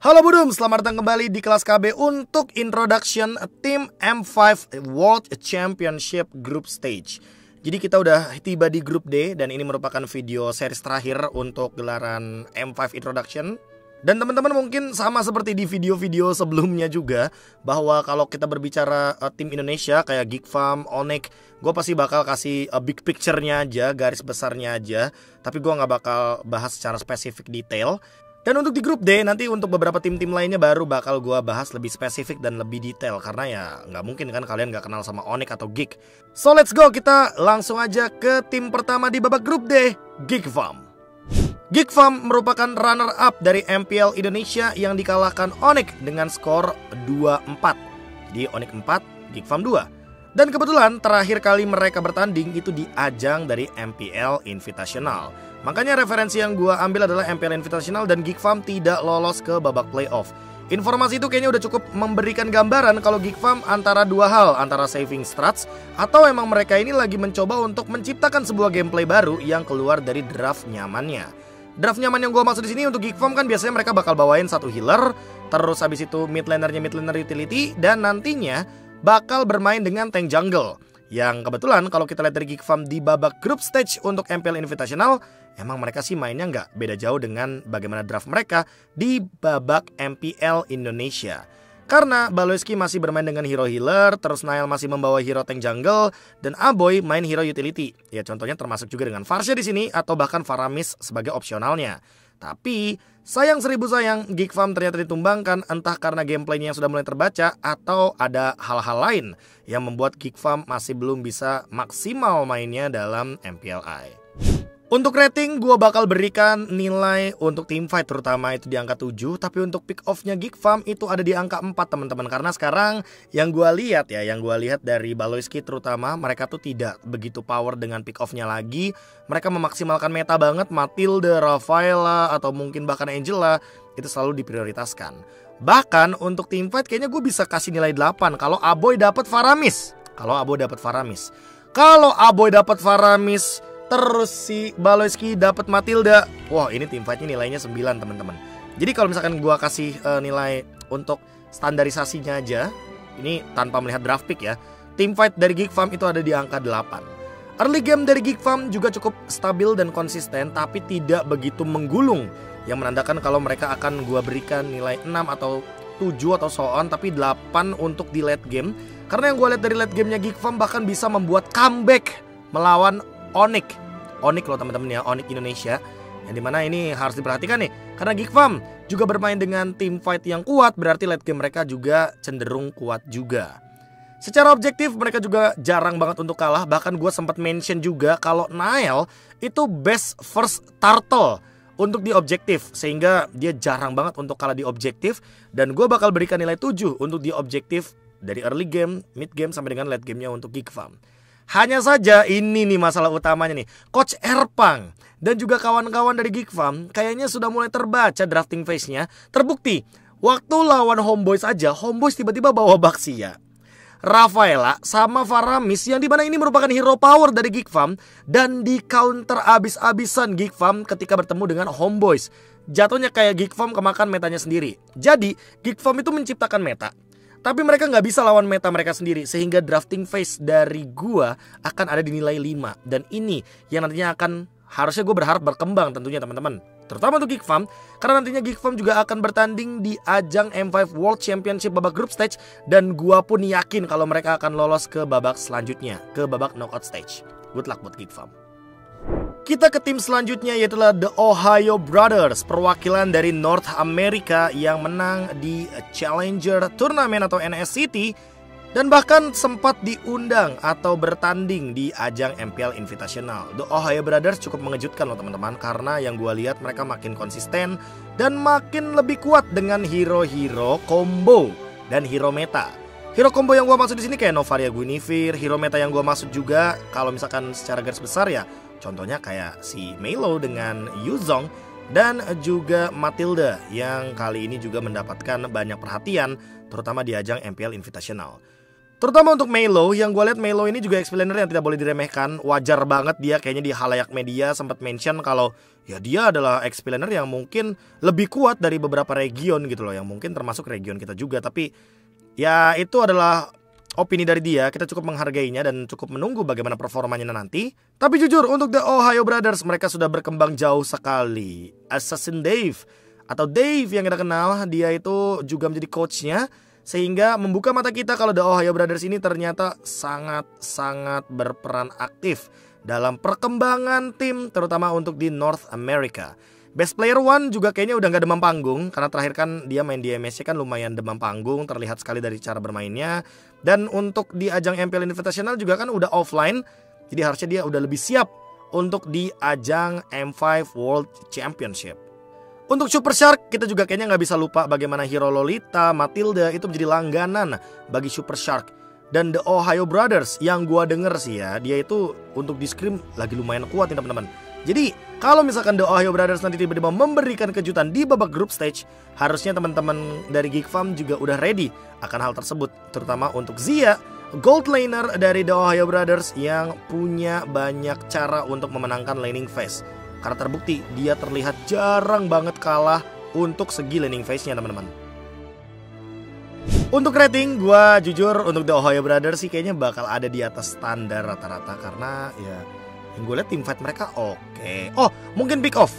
Halo Budum, selamat datang kembali di kelas KB untuk introduction tim M5 World Championship Group Stage. Jadi kita udah tiba di grup D dan ini merupakan video series terakhir untuk gelaran M5 Introduction. Dan teman-teman mungkin sama seperti di video-video sebelumnya juga, bahwa kalau kita berbicara tim Indonesia kayak Geek Farm, Onyx, gue pasti bakal kasih big picture-nya aja, garis besarnya aja. Tapi gue gak bakal bahas secara spesifik detail. Dan untuk di grup D nanti untuk beberapa tim-tim lainnya baru bakal gue bahas lebih spesifik dan lebih detail. Karena ya nggak mungkin kan kalian nggak kenal sama Onyx atau Geek. So let's go, kita langsung aja ke tim pertama di babak grup D, Geek Farm. Geek Farm merupakan runner-up dari MPL Indonesia yang dikalahkan Onyx dengan skor 2-4. Jadi Onyx 4, Geek Farm 2. Dan kebetulan terakhir kali mereka bertanding itu di ajang dari MPL Invitational. Makanya referensi yang gue ambil adalah MPL Invitational dan Geek Farm tidak lolos ke babak playoff. Informasi itu kayaknya udah cukup memberikan gambaran kalau Geek Farm antara dua hal, antara saving strats atau emang mereka ini lagi mencoba untuk menciptakan sebuah gameplay baru yang keluar dari draft nyamannya. Draft nyaman yang gue maksud di sini untuk Geek Farm kan biasanya mereka bakal bawain satu healer, terus habis itu mid laner utility, dan nantinya bakal bermain dengan tank jungle. Yang kebetulan kalau kita lihat dari Geek Farm di babak group stage untuk MPL Invitational, emang mereka sih mainnya nggak beda jauh dengan bagaimana draft mereka di babak MPL Indonesia. Karena Baloyski masih bermain dengan hero healer, terus Nael masih membawa hero tank jungle, dan Aboy main hero utility. Ya contohnya termasuk juga dengan Varsha di sini atau bahkan Faramis sebagai opsionalnya. Tapi sayang seribu sayang, Geek Farm ternyata ditumbangkan entah karena gameplaynya yang sudah mulai terbaca atau ada hal-hal lain yang membuat Geek Farm masih belum bisa maksimal mainnya dalam MPLI. Untuk rating gue bakal berikan nilai untuk teamfight terutama itu di angka 7. Tapi untuk pick off-nya Geek Farm itu ada di angka 4 teman-teman. Karena sekarang yang gue lihat dari Baloyski terutama, mereka tuh tidak begitu power dengan pick off-nya lagi. Mereka memaksimalkan meta banget, Matilda, Rafaela, atau mungkin bahkan Angela itu selalu diprioritaskan. Bahkan untuk teamfight kayaknya gue bisa kasih nilai 8 kalau Aboy dapat Faramis. Kalau Aboy dapat Faramis terus si Baloyski dapat Matilda, wah ini teamfightnya nilainya 9 teman-teman. Jadi kalau misalkan gua kasih nilai untuk standarisasinya aja, ini tanpa melihat draft pick ya, teamfight dari Geek Farm itu ada di angka 8. Early game dari Geek Farm juga cukup stabil dan konsisten, tapi tidak begitu menggulung, yang menandakan kalau mereka akan gua berikan nilai 6 atau 7 atau so on, tapi 8 untuk di late game. Karena yang gua lihat dari late gamenya Geek Farm bahkan bisa membuat comeback melawan Onyx loh teman-teman ya, Onyx Indonesia. Yang dimana ini harus diperhatikan nih, karena Geek Farm juga bermain dengan team fight yang kuat, berarti late game mereka juga cenderung kuat juga. Secara objektif mereka juga jarang banget untuk kalah. Bahkan gue sempat mention juga kalau Nael itu best first turtle untuk di objektif, sehingga dia jarang banget untuk kalah di objektif. Dan gue bakal berikan nilai 7 untuk di objektif dari early game, mid game, sampai dengan late gamenya untuk Geek Farm. Hanya saja ini nih masalah utamanya nih, Coach Erpang dan juga kawan-kawan dari Geek Farm kayaknya sudah mulai terbaca drafting phase-nya. Terbukti, waktu lawan Homeboys aja, Homeboys tiba-tiba bawa Baxia, Rafaela sama Faramis, yang dimana ini merupakan hero power dari Geek Farm, dan di counter abis-abisan Geek Farm ketika bertemu dengan Homeboys. Jatuhnya kayak Geek Farm kemakan metanya sendiri. Jadi Geek Farm itu menciptakan meta, tapi mereka nggak bisa lawan meta mereka sendiri, sehingga drafting phase dari gua akan ada di nilai 5. Dan ini yang nantinya akan, harusnya gue berharap berkembang tentunya teman-teman, terutama untuk Geek Farm, karena nantinya Geek Farm juga akan bertanding di ajang M5 World Championship babak group stage. Dan gua pun yakin kalau mereka akan lolos ke babak selanjutnya, ke babak knockout stage. Good luck buat Geek Farm. Kita ke tim selanjutnya, yaitu The Ohio Brothers, perwakilan dari North America yang menang di Challenger Tournament atau NSCT, dan bahkan sempat diundang atau bertanding di ajang MPL Invitational. The Ohio Brothers cukup mengejutkan loh teman-teman, karena yang gue lihat mereka makin konsisten dan makin lebih kuat dengan hero-hero combo dan hero meta. Hero combo yang gue maksud di sini kayak Novaria Guinevere. Hero meta yang gue maksud juga kalau misalkan secara garis besar ya, contohnya kayak si Melo dengan Yuzong dan juga Matilda yang kali ini juga mendapatkan banyak perhatian terutama di ajang MPL Invitational. Terutama untuk Melo, yang gue lihat Melo ini juga explainer yang tidak boleh diremehkan. Wajar banget dia kayaknya di halayak media sempat mention kalau ya dia adalah explainer yang mungkin lebih kuat dari beberapa region gitu loh, yang mungkin termasuk region kita juga. Tapi ya itu adalah opini dari dia, kita cukup menghargainya dan cukup menunggu bagaimana performanya nanti. Tapi jujur untuk The Ohio Brothers, mereka sudah berkembang jauh sekali. Assassin Dave atau Dave yang kita kenal, dia itu juga menjadi coachnya, sehingga membuka mata kita kalau The Ohio Brothers ini ternyata sangat-sangat berperan aktif dalam perkembangan tim, terutama untuk di North America. Best Player One juga kayaknya udah gak demam panggung, karena terakhir kan dia main di MSC kan lumayan demam panggung, terlihat sekali dari cara bermainnya. Dan untuk di ajang MPL Invitational juga kan udah offline, jadi harusnya dia udah lebih siap untuk di ajang M5 World Championship. Untuk Super Shark, kita juga kayaknya nggak bisa lupa bagaimana hero Lolita, Matilda itu menjadi langganan bagi Super Shark. Dan The Ohio Brothers, yang gua denger sih ya, dia itu untuk di scrim lagi lumayan kuat nih teman-teman. Jadi kalau misalkan The Ohio Brothers nanti tiba-tiba memberikan kejutan di babak group stage, harusnya teman-teman dari Geek Farm juga udah ready akan hal tersebut. Terutama untuk Zia, gold laner dari The Ohio Brothers yang punya banyak cara untuk memenangkan laning phase. Karena terbukti dia terlihat jarang banget kalah untuk segi laning phase-nya teman-teman. Untuk rating, gue jujur untuk The Ohio Brothers sih kayaknya bakal ada di atas standar rata-rata. Karena ya yang gue lihat teamfight mereka oke. Oh, mungkin pick off.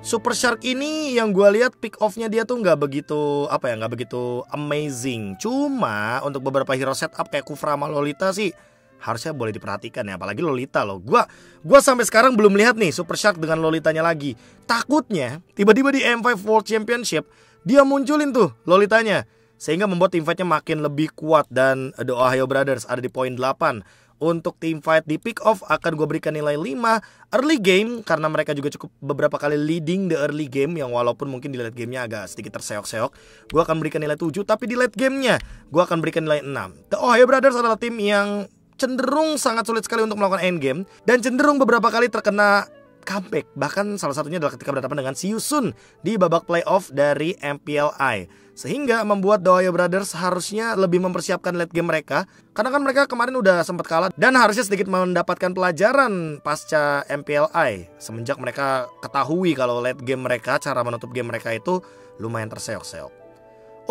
Super Shark ini yang gue lihat pick off-nya dia tuh nggak begitu nggak begitu amazing. Cuma untuk beberapa hero setup kayak Kufra sama Lolita sih harusnya boleh diperhatikan ya, apalagi Lolita loh. Gua sampai sekarang belum lihat nih Super Shark dengan Lolitanya lagi. Takutnya tiba-tiba di M5 World Championship dia munculin tuh Lolitanya, sehingga membuat teamfightnya makin lebih kuat. Dan The Ohio Brothers ada di poin 8. Untuk teamfight di pick off akan gue berikan nilai 5. Early game, karena mereka juga cukup beberapa kali leading the early game, yang walaupun mungkin di late gamenya agak sedikit terseok-seok, gue akan berikan nilai 7. Tapi di late gamenya gue akan berikan nilai 6. The Ohio Brothers adalah tim yang cenderung sangat sulit sekali untuk melakukan endgame, dan cenderung beberapa kali terkena comeback. Bahkan salah satunya adalah ketika berhadapan dengan Siusun di babak playoff dari MPLI, sehingga membuat The Ohio Brothers harusnya lebih mempersiapkan late game mereka. Karena kan mereka kemarin udah sempat kalah dan harusnya sedikit mendapatkan pelajaran pasca MPLI, semenjak mereka ketahui kalau late game mereka, cara menutup game mereka itu lumayan terseok-seok.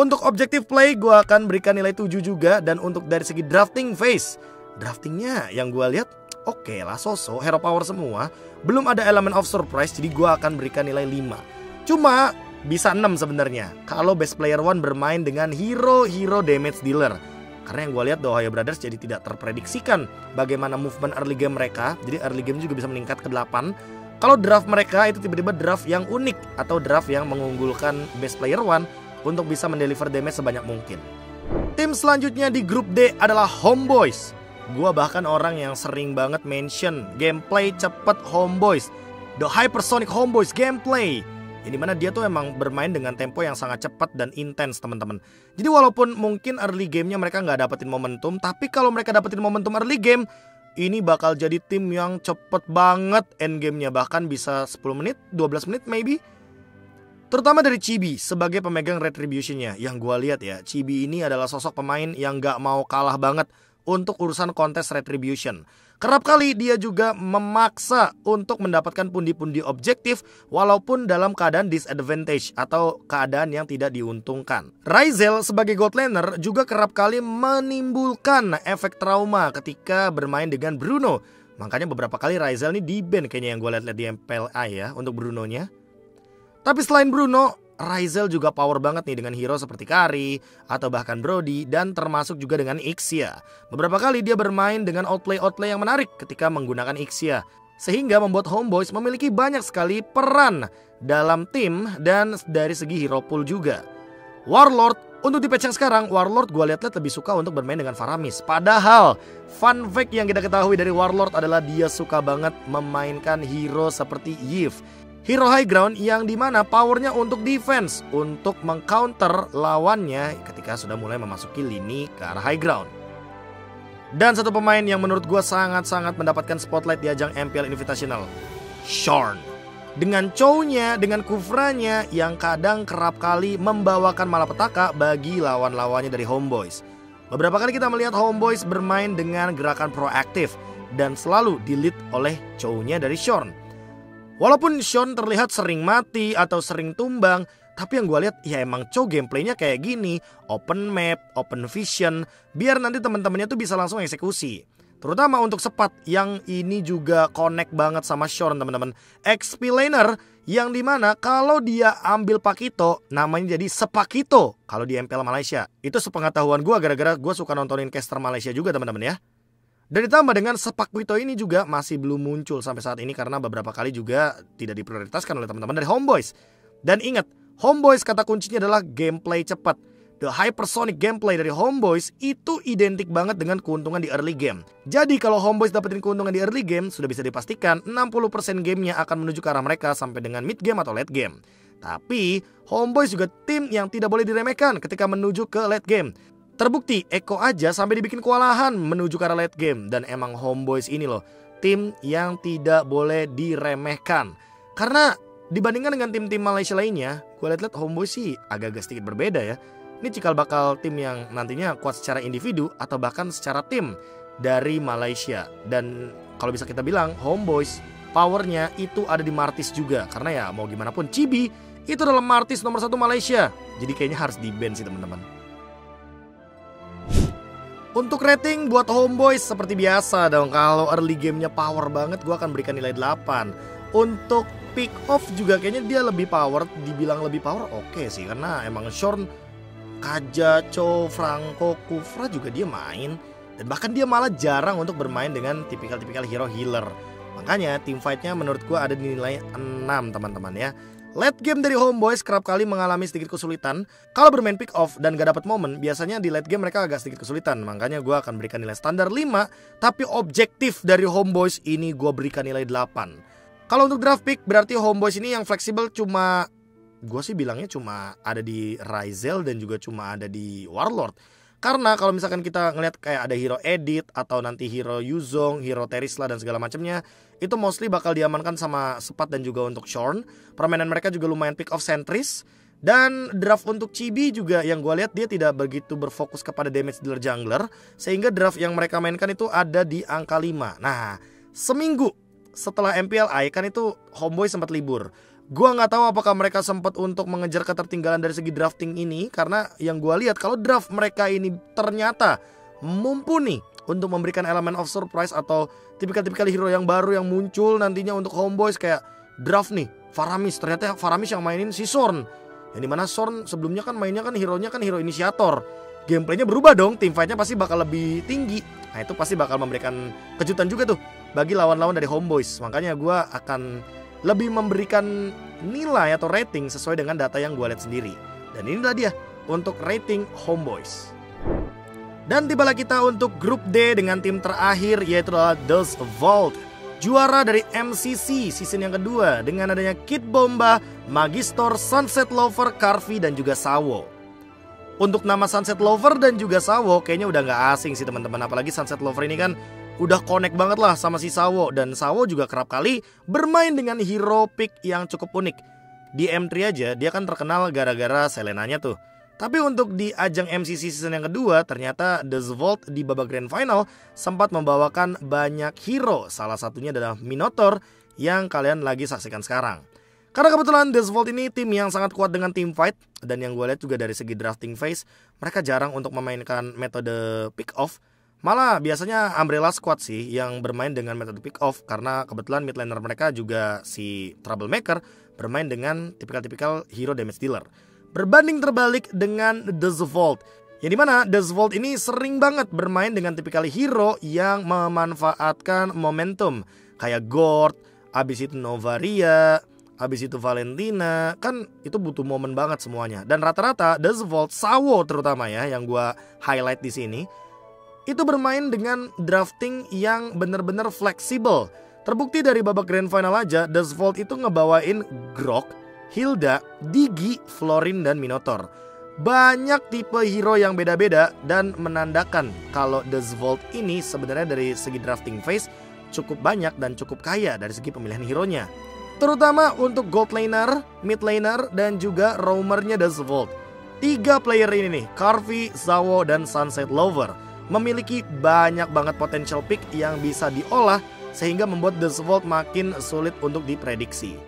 Untuk objective play gue akan berikan nilai 7 juga. Dan untuk dari segi drafting phase, draftingnya yang gue lihat oke lah, sosok hero power semua, belum ada elemen of surprise, jadi gue akan berikan nilai 5. Cuma bisa 6 sebenarnya kalau best player one bermain dengan hero damage dealer. Karena yang gue lihat The Ohio Brothers jadi tidak terprediksikan bagaimana movement early game mereka. Jadi early game juga bisa meningkat ke 8 kalau draft mereka itu tiba-tiba draft yang unik atau draft yang mengunggulkan best player one untuk bisa mendeliver damage sebanyak mungkin. Tim selanjutnya di grup D adalah Homeboys. Gua bahkan orang yang sering banget mention gameplay cepet Homeboys, The Hypersonic Homeboys gameplay, yang dimana dia tuh emang bermain dengan tempo yang sangat cepat dan intens teman-teman. Jadi walaupun mungkin early gamenya mereka nggak dapetin momentum, tapi kalau mereka dapetin momentum early game, ini bakal jadi tim yang cepet banget end gamenya, bahkan bisa 10 menit, 12 menit maybe. Terutama dari Chibi sebagai pemegang Retribution-nya. Yang gue lihat ya, Chibi ini adalah sosok pemain yang gak mau kalah banget untuk urusan kontes Retribution. Kerap kali dia juga memaksa untuk mendapatkan pundi-pundi objektif walaupun dalam keadaan disadvantage atau keadaan yang tidak diuntungkan. Ryzel sebagai god laner juga kerap kali menimbulkan efek trauma ketika bermain dengan Bruno. Makanya beberapa kali Ryzel ini di-ban kayaknya yang gue lihat di MPLI ya untuk Bruno-nya. Tapi selain Bruno, Ryzel juga power banget nih dengan hero seperti Kari atau bahkan Brody, dan termasuk juga dengan Ixia. Beberapa kali dia bermain dengan outplay yang menarik ketika menggunakan Ixia, sehingga membuat Homeboys memiliki banyak sekali peran dalam tim dan dari segi hero pool juga. Warlord, untuk di patch yang sekarang, Warlord gue lihat lebih suka untuk bermain dengan Faramis. Padahal fun fact yang kita ketahui dari Warlord adalah dia suka banget memainkan hero seperti Yves, hero high ground yang dimana powernya untuk defense, untuk mengcounter lawannya ketika sudah mulai memasuki lini ke arah high ground. Dan satu pemain yang menurut gue sangat-sangat mendapatkan spotlight di ajang MPL Invitational, Shorn. Dengan Chow-nya, dengan Kufranya yang kadang kerap kali membawakan malapetaka bagi lawan-lawannya dari Homeboys. Beberapa kali kita melihat Homeboyz bermain dengan gerakan proaktif dan selalu di-lead oleh Chow-nya dari Sean. Walaupun Sean terlihat sering mati atau sering tumbang, tapi yang gue lihat ya emang Chow gameplaynya kayak gini, open map, open vision, biar nanti teman-temannya tuh bisa langsung eksekusi. Terutama untuk Sepat yang ini juga connect banget sama Sean teman-teman. XP laner yang dimana kalau dia ambil Pakito namanya jadi Sepakito kalau di MPL Malaysia. Itu sepengetahuan gue gara-gara gue suka nontonin caster Malaysia juga teman-teman ya. Dan ditambah dengan Sepakito ini juga masih belum muncul sampai saat ini karena beberapa kali juga tidak diprioritaskan oleh teman-teman dari Homeboyz. Dan ingat, Homeboyz kata kuncinya adalah gameplay cepat. The hypersonic gameplay dari Homeboyz itu identik banget dengan keuntungan di early game. Jadi kalau Homeboyz dapetin keuntungan di early game, sudah bisa dipastikan 60% gamenya akan menuju ke arah mereka sampai dengan mid game atau late game. Tapi Homeboyz juga tim yang tidak boleh diremehkan ketika menuju ke late game. Terbukti Eko aja sampai dibikin kewalahan menuju ke arah late game. Dan emang Homeboyz ini loh, tim yang tidak boleh diremehkan. Karena dibandingkan dengan tim-tim Malaysia lainnya, gue lihat Homeboyz sih agak-agak sedikit berbeda ya. Ini cikal bakal tim yang nantinya kuat secara individu atau bahkan secara tim dari Malaysia. Dan kalau bisa kita bilang Homeboyz powernya itu ada di Martis juga. Karena ya mau gimana pun Chibi itu adalah Martis nomor 1 Malaysia. Jadi kayaknya harus di-ban sih teman-teman. Untuk rating buat Homeboyz seperti biasa dong. Kalau early gamenya power banget gue akan berikan nilai 8. Untuk pick off juga kayaknya dia lebih power. Dibilang lebih power oke sih. Karena emang Sean, Kaja, Chow, Franco, Kufra juga dia main. Dan bahkan dia malah jarang untuk bermain dengan tipikal-tipikal hero healer. Makanya team fightnya menurut gue ada di nilai 6 teman-teman ya. Late game dari Homeboyz kerap kali mengalami sedikit kesulitan. Kalau bermain pick off dan gak dapat momen, biasanya di late game mereka agak sedikit kesulitan. Makanya gue akan berikan nilai standar 5. Tapi objektif dari Homeboyz ini gue berikan nilai 8. Kalau untuk draft pick berarti Homeboyz ini yang fleksibel cuma, gue sih bilangnya cuma ada di Ryzel dan juga cuma ada di Warlord. Karena kalau misalkan kita ngeliat kayak ada hero Edit atau nanti hero Yuzong, hero Terisla dan segala macamnya, itu mostly bakal diamankan sama Sepat dan juga untuk Sean. Permainan mereka juga lumayan pick off sentris. Dan draft untuk Chibi juga yang gue lihat dia tidak begitu berfokus kepada damage dealer jungler, sehingga draft yang mereka mainkan itu ada di angka 5. Nah, seminggu setelah MPLI kan itu Homeboyz sempat libur. Gua nggak tahu apakah mereka sempat untuk mengejar ketertinggalan dari segi drafting ini, karena yang gua lihat kalau draft mereka ini ternyata mumpuni untuk memberikan elemen of surprise atau tipikal-tipikal hero yang baru yang muncul nantinya untuk Homeboyz. Kayak draft nih Faramis, ternyata Faramis yang mainin si Sorn, yang dimana Sorn sebelumnya kan mainnya kan hero-nya kan hero inisiator. Gameplaynya berubah dong, team fightnya pasti bakal lebih tinggi. Nah itu pasti bakal memberikan kejutan juga tuh bagi lawan-lawan dari Homeboyz. Makanya gua akan lebih memberikan nilai atau rating sesuai dengan data yang gue lihat sendiri. Dan inilah dia untuk rating Homeboyz. Dan tibalah kita untuk grup D dengan tim terakhir, yaitu adalah Dust Vault, juara dari MCC season yang kedua dengan adanya Kid Bomba, Magister, Sunset Lover, Carvi dan juga Sawo. Untuk nama Sunset Lover dan juga Sawo kayaknya udah gak asing sih teman-teman. Apalagi Sunset Lover ini kan udah connect banget lah sama si Sawo. Dan Sawo juga kerap kali bermain dengan hero pick yang cukup unik. Di M3 aja dia kan terkenal gara-gara Selenanya tuh. Tapi untuk di ajang MCC season yang kedua, ternyata The Vault di babak grand final sempat membawakan banyak hero. Salah satunya adalah Minotaur yang kalian lagi saksikan sekarang. Karena kebetulan The Vault ini tim yang sangat kuat dengan team fight. Dan yang gue lihat juga dari segi drafting phase, mereka jarang untuk memainkan metode pick off. Malah biasanya Umbrella Squad sih yang bermain dengan metode pick off. Karena kebetulan mid laner mereka juga si Troublemaker bermain dengan tipikal-tipikal hero damage dealer. Berbanding terbalik dengan The Vault, yang dimana The Vault ini sering banget bermain dengan tipikal hero yang memanfaatkan momentum. Kayak Gord, abis itu Novaria, abis itu Valentina. Kan itu butuh momen banget semuanya. Dan rata-rata The Vault, Sawo terutama ya yang gue highlight di sini, itu bermain dengan drafting yang benar-benar fleksibel. Terbukti dari babak grand final aja, The Vault itu ngebawain Grok, Hilda, Digi, Florin, dan Minotaur. Banyak tipe hero yang beda-beda dan menandakan kalau The Vault ini sebenarnya dari segi drafting phase cukup banyak dan cukup kaya dari segi pemilihan hero-nya. Terutama untuk gold laner, mid laner, dan juga roamernya The Vault. Tiga player ini nih, Carvi, Zawo, dan Sunset Lover, memiliki banyak banget potential pick yang bisa diolah sehingga membuat The Vault makin sulit untuk diprediksi.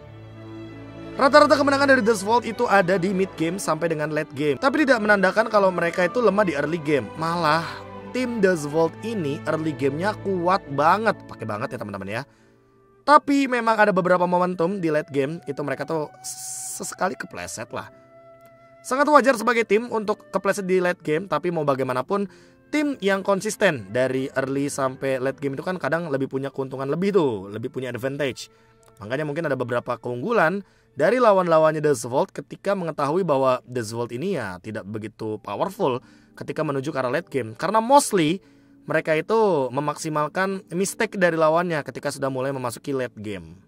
Rata-rata kemenangan dari The Vault itu ada di mid game sampai dengan late game, tapi tidak menandakan kalau mereka itu lemah di early game. Malah tim The Vault ini early gamenya kuat banget, pakai banget ya teman-teman ya. Tapi memang ada beberapa momentum di late game itu mereka tuh sesekali kepleset lah. Sangat wajar sebagai tim untuk kepleset di late game, tapi mau bagaimanapun tim yang konsisten dari early sampai late game itu kan kadang lebih punya keuntungan lebih tuh, lebih punya advantage. Makanya mungkin ada beberapa keunggulan dari lawan-lawannya The Vault ketika mengetahui bahwa The Vault ini ya tidak begitu powerful ketika menuju ke arah late game. Karena mostly mereka itu memaksimalkan mistake dari lawannya ketika sudah mulai memasuki late game.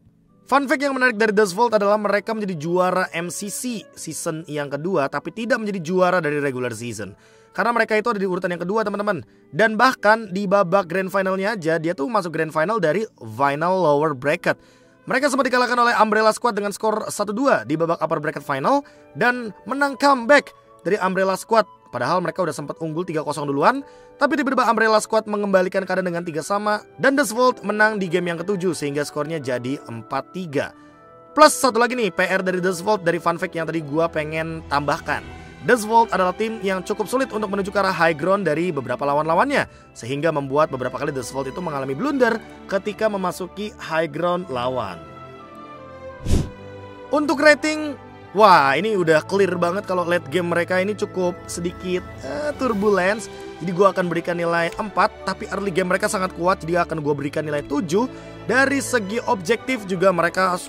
Fun fact yang menarik dari The Vault adalah mereka menjadi juara MCC season yang kedua, tapi tidak menjadi juara dari regular season. Karena mereka itu ada di urutan yang kedua teman-teman. Dan bahkan di babak grand finalnya aja, dia tuh masuk grand final dari final lower bracket. Mereka sempat dikalahkan oleh Umbrella Squad dengan skor 1-2 di babak upper bracket final dan menang comeback dari Umbrella Squad. Padahal mereka udah sempat unggul 3-0 duluan, tapi tiba-tiba Umbrella Squad mengembalikan keadaan dengan 3-3 dan The Vault menang di game yang ketujuh sehingga skornya jadi 4-3. Plus satu lagi nih PR dari The Vault dari fun fact yang tadi gua pengen tambahkan. The Vault adalah tim yang cukup sulit untuk menuju ke arah high ground dari beberapa lawan-lawannya, sehingga membuat beberapa kali The Vault itu mengalami blunder ketika memasuki high ground lawan. Untuk rating, wah ini udah clear banget kalau late game mereka ini cukup sedikit turbulence. Jadi gue akan berikan nilai 4, tapi early game mereka sangat kuat, jadi akan gue berikan nilai 7. Dari segi objektif juga mereka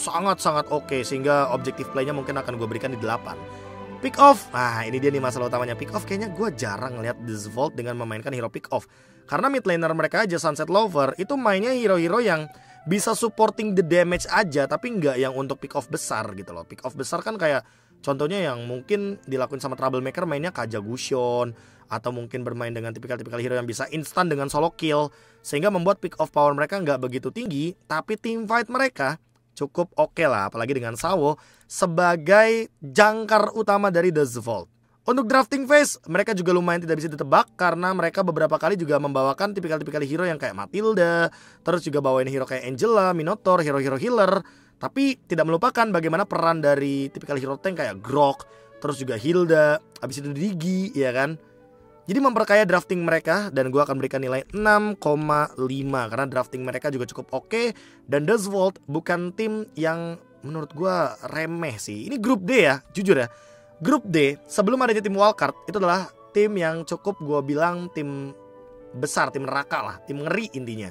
sangat-sangat oke, sehingga objektif playnya mungkin akan gue berikan di 8. Pick off, nah ini dia nih masalah utamanya. Pick off kayaknya gue jarang ngeliat The Vault dengan memainkan hero pick off. Karena mid laner mereka aja Sunset Lover itu mainnya hero-hero yang bisa supporting the damage aja, tapi nggak yang untuk pick off besar gitu loh. Pick off besar kan kayak contohnya yang mungkin dilakuin sama Troublemaker mainnya Kaja Gusion, atau mungkin bermain dengan tipikal-tipikal hero yang bisa instan dengan solo kill, sehingga membuat pick off power mereka nggak begitu tinggi. Tapi team fight mereka cukup oke lah, apalagi dengan Zawo sebagai jangkar utama dari The Vault. Untuk drafting phase, mereka juga lumayan tidak bisa ditebak karena mereka beberapa kali juga membawakan tipikal-tipikal hero yang kayak Matilda, terus juga bawain hero kayak Angela, Minotaur, hero-hero healer. Tapi tidak melupakan bagaimana peran dari tipikal hero tank kayak Grok, terus juga Hilda, abis itu Digi, ya kan? Jadi memperkaya drafting mereka, dan gue akan berikan nilai 6,5 karena drafting mereka juga cukup oke. Dan The Vault bukan tim yang menurut gue remeh sih. Ini grup D ya, jujur ya. Grup D sebelum adanya tim wildcard itu adalah tim yang cukup gue bilang tim besar, tim neraka lah, tim ngeri intinya.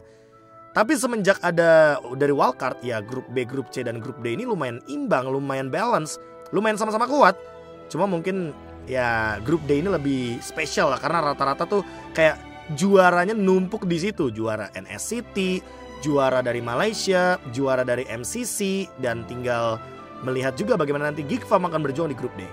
Tapi semenjak ada dari wildcard ya, grup B, grup C, dan grup D ini lumayan imbang, lumayan balance, lumayan sama-sama kuat. Cuma mungkin ya grup D ini lebih spesial lah karena rata-rata tuh kayak juaranya numpuk di situ. Juara NSCT, juara dari Malaysia, juara dari MCC, dan tinggal melihat juga bagaimana nanti Geek Farm akan berjuang di grup D.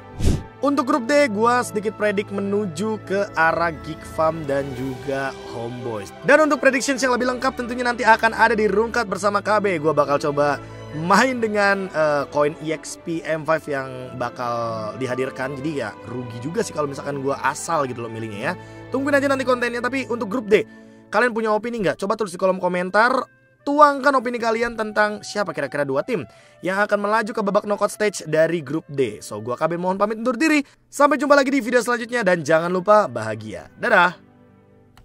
Untuk grup D, gue sedikit predik menuju ke arah Geek Farm dan juga Homeboys. Dan untuk predictions yang lebih lengkap tentunya nanti akan ada di Rungkat bersama KB. Gue bakal coba main dengan koin EXP M5 yang bakal dihadirkan. Jadi ya rugi juga sih kalau misalkan gue asal gitu loh milihnya ya. Tungguin aja nanti kontennya. Tapi untuk grup D, kalian punya opini nggak? Coba tulis di kolom komentar. Tuangkan opini kalian tentang siapa kira-kira 2 tim yang akan melaju ke babak knockout stage dari grup D. So, gua KB mohon pamit undur diri. Sampai jumpa lagi di video selanjutnya dan jangan lupa bahagia. Dadah!